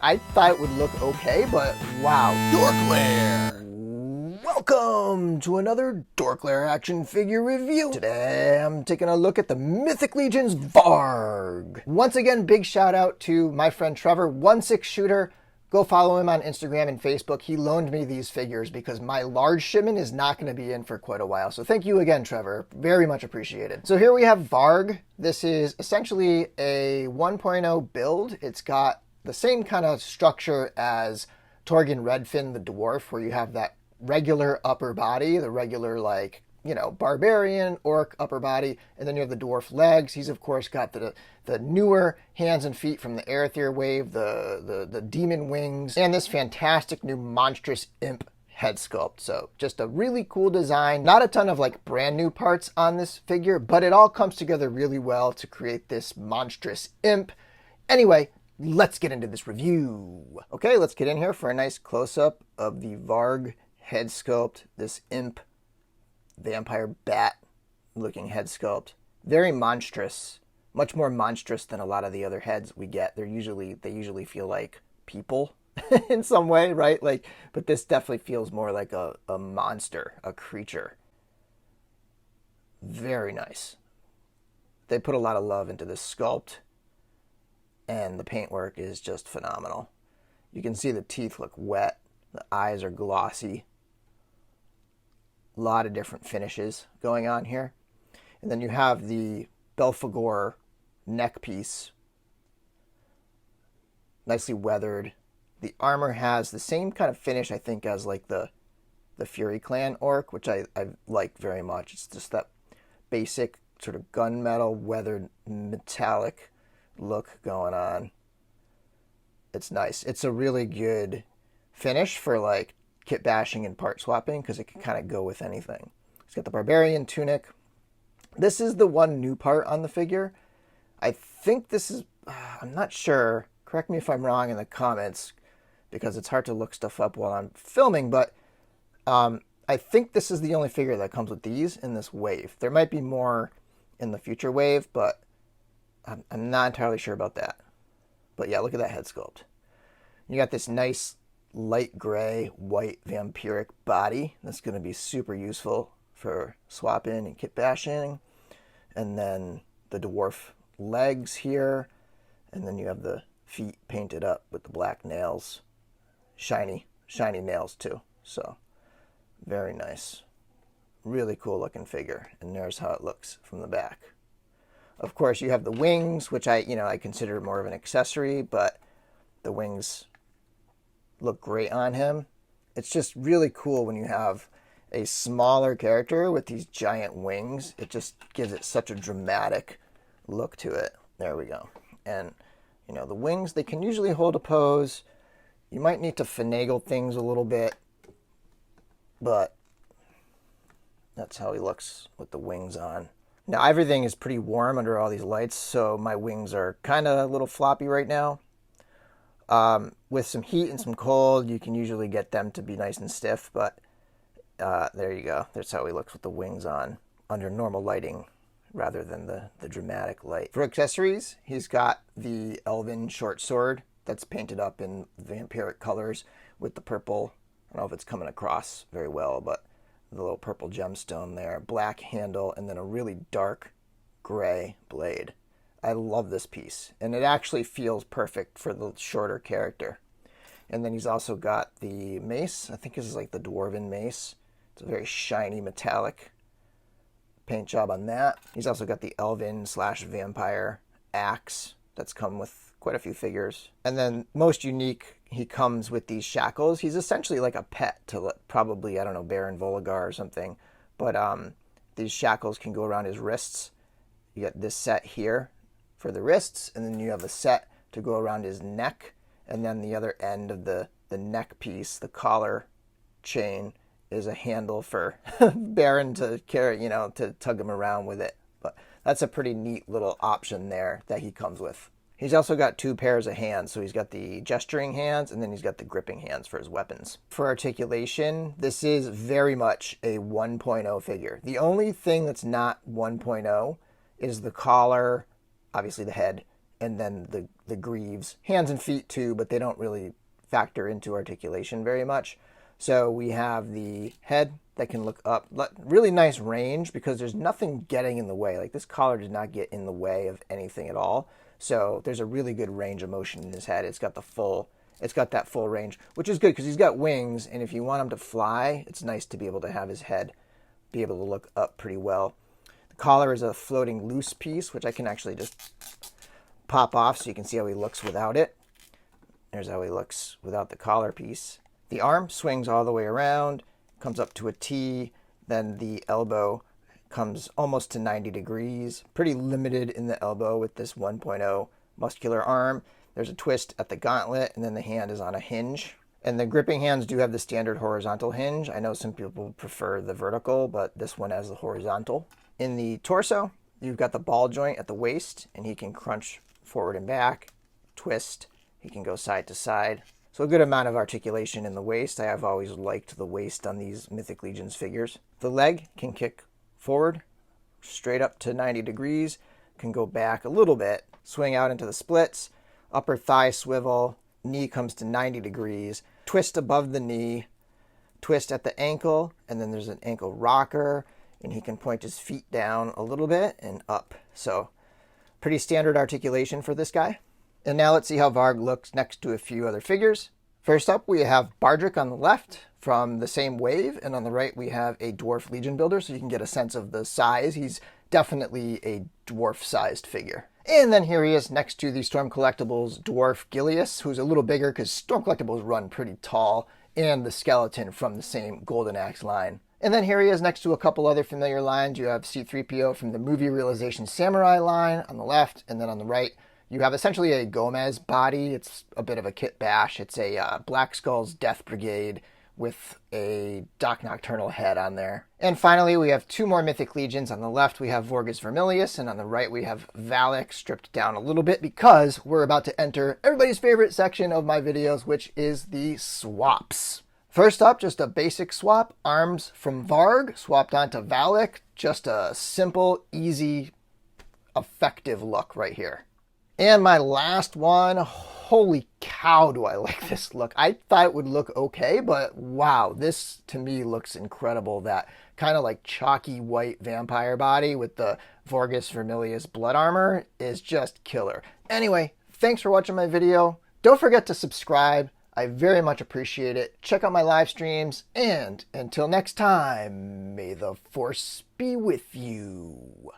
I thought it would look okay, but wow. DorkLair! Welcome to another DorkLair action figure review. Today I'm taking a look at the Mythic Legion's Vargg. Once again, big shout out to my friend Trevor, 16shooter. Go follow him on Instagram and Facebook. He loaned me these figures because my large shipment is not going to be in for quite a while. So thank you again, Trevor. Very much appreciated. So here we have Vargg. This is essentially a 1.0 build. It's got the same kind of structure as Torgon Redfin the Dwarf, where you have that regular upper body, the regular, like, you know, barbarian, orc upper body, and then you have the dwarf legs. He's, of course, got the newer hands and feet from the Illythia wave, the demon wings, and this fantastic new monstrous imp head sculpt. So just a really cool design. Not a ton of, like, brand new parts on this figure, but it all comes together really well to create this monstrous imp. Anyway, let's get into this review. Okay, let's get in here for a nice close-up of the Vargg head sculpt, this imp vampire bat looking head sculpt. Very monstrous, much more monstrous than a lot of the other heads we get. They usually feel like people in some way, right? Like, but this definitely feels more like a monster, a creature. Very nice. They put a lot of love into this sculpt, and the paintwork is just phenomenal. You can see the teeth look wet, the eyes are glossy. A lot of different finishes going on here. And then you have the Belphegor neck piece. Nicely weathered. The armor has the same kind of finish, I think, as like the Fury Clan orc, which I like very much. It's just that basic sort of gunmetal, weathered, metallic look going on. It's nice. It's a really good finish for like kit bashing and part swapping because it can kind of go with anything. It's got the barbarian tunic. This is the one new part on the figure. I think this is, I'm not sure. Correct me if I'm wrong in the comments because it's hard to look stuff up while I'm filming, but I think this is the only figure that comes with these in this wave. There might be more in the future wave, but I'm not entirely sure about that. But yeah, look at that head sculpt. You got this nice light gray, white vampiric body. That's going to be super useful for swapping and kit bashing. And then the dwarf legs here. And then you have the feet painted up with the black nails. Shiny nails too. So very nice. Really cool looking figure. And there's how it looks from the back. Of course, you have the wings, which I consider more of an accessory, but the wings look great on him. It's just really cool when you have a smaller character with these giant wings. It just gives it such a dramatic look to it. There we go. And, you know, the wings, they can usually hold a pose. You might need to finagle things a little bit, but that's how he looks with the wings on. Now, everything is pretty warm under all these lights, so my wings are kind of a little floppy right now. With some heat and some cold, you can usually get them to be nice and stiff, but there you go. That's how he looks with the wings on under normal lighting rather than the dramatic light. For accessories, he's got the elven short sword that's painted up in vampiric colors with the purple. I don't know if it's coming across very well, but the little purple gemstone there, black handle, and then a really dark gray blade. I love this piece, and it actually feels perfect for the shorter character. And then he's also got the mace. I think this is like the dwarven mace. It's a very shiny metallic paint job on that. He's also got the elven / vampire axe that's come with quite a few figures. And then most unique, he comes with these shackles. He's essentially like a pet to probably, I don't know, Baron Volgar or something. But these shackles can go around his wrists. You got this set here for the wrists, and then you have a set to go around his neck, and then the other end of the neck piece, the collar chain, is a handle for Baron to carry, you know, to tug him around with it. But that's a pretty neat little option there that he comes with. He's also got two pairs of hands, so he's got the gesturing hands, and then he's got the gripping hands for his weapons. For articulation, this is very much a 1.0 figure. The only thing that's not 1.0 is the collar, obviously the head, and then the greaves. Hands and feet too, but they don't really factor into articulation very much. So we have the head that can look up. Really nice range because there's nothing getting in the way. Like this collar does not get in the way of anything at all. So there's a really good range of motion in his head. It's got that full range, which is good because he's got wings, and if you want him to fly, it's nice to be able to have his head be able to look up pretty well. The collar is a floating loose piece, which I can actually just pop off so you can see how he looks without it. There's how he looks without the collar piece. The arm swings all the way around, comes up to a T, then the elbow comes almost to 90 degrees. Pretty limited in the elbow with this 1.0 muscular arm. There's a twist at the gauntlet, and then the hand is on a hinge. And the gripping hands do have the standard horizontal hinge. I know some people prefer the vertical, but this one has the horizontal. In the torso, you've got the ball joint at the waist, and he can crunch forward and back, twist. He can go side to side. So a good amount of articulation in the waist. I have always liked the waist on these Mythic Legions figures. The leg can kick forward, straight up to 90 degrees, can go back a little bit, swing out into the splits, upper thigh swivel, knee comes to 90 degrees, twist above the knee, twist at the ankle, and then there's an ankle rocker, and he can point his feet down a little bit and up. So pretty standard articulation for this guy. And now let's see how Vargg looks next to a few other figures. First up, we have Vargg on the left from the same wave, and on the right we have a dwarf Legion builder, so you can get a sense of the size. He's definitely a dwarf-sized figure. And then here he is next to the Storm Collectibles dwarf Gilius, who's a little bigger because Storm Collectibles run pretty tall, and the skeleton from the same Golden Axe line. And then here he is next to a couple other familiar lines. You have C-3PO from the Movie Realization Samurai line on the left, and then on the right you have essentially a Gomez body. It's a bit of a kit bash. It's a Black Skull's Death Brigade with a Doc Nocturnal head on there. And finally, we have two more Mythic Legions. On the left, we have Vorgus Vermilius, and on the right, we have Valak stripped down a little bit because we're about to enter everybody's favorite section of my videos, which is the swaps. First up, just a basic swap. Arms from Vargg swapped onto Valak. Just a simple, easy, effective look right here. And my last one, holy cow, do I like this look. I thought it would look okay, but wow, this to me looks incredible. That kind of like chalky white vampire body with the Vorgus Vermilius blood armor is just killer. Anyway, thanks for watching my video. Don't forget to subscribe. I very much appreciate it. Check out my live streams, and until next time, may the Force be with you.